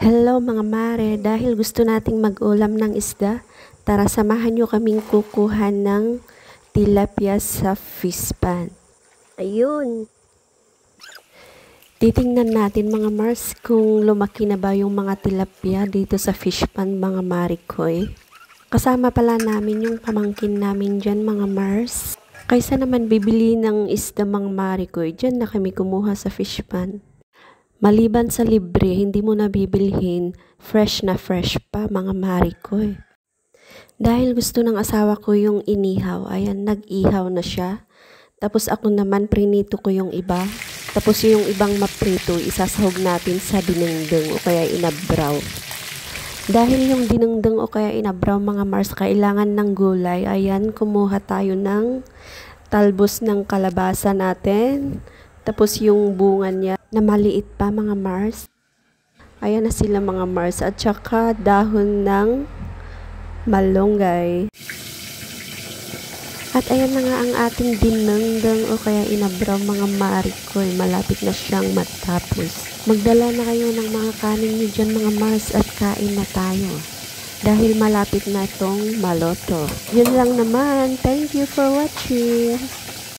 Hello mga mare, dahil gusto nating mag-ulam ng isda, tara samahan nyo kaming kukuha ng tilapia sa fish pan. Ayun. Titingnan natin mga Mars kung lumaki na ba yung mga tilapia dito sa fish pan mga marikoy. Kasama pala namin yung pamangkin namin dyan mga Mars. Kaysa naman bibili ng isda mga marikoy, dyan na kami kumuha sa fish pan. Maliban sa libre, hindi mo nabibilhin, fresh na fresh pa mga marikoy. Dahil gusto ng asawa ko yung inihaw, ayan, nag-ihaw na siya. Tapos ako naman, prinito ko yung iba. Tapos yung ibang maprito, isasahog natin sa dinengdeng o kaya inabraw. Dahil yung dinengdeng o kaya inabraw mga Mars, kailangan ng gulay. Ayan, kumuha tayo ng talbos ng kalabasa natin. Tapos yung bunga niya na maliit pa mga Mars. Ayan na sila mga Mars. At saka dahon ng malunggay. At ayan na nga ang ating dinengdeng o kaya inabraw mga marikoy. Malapit na siyang matapos. Magdala na kayo ng mga kanin niyo dyan mga Mars at kain na tayo. Dahil malapit na itong maloto. Yun lang naman. Thank you for watching.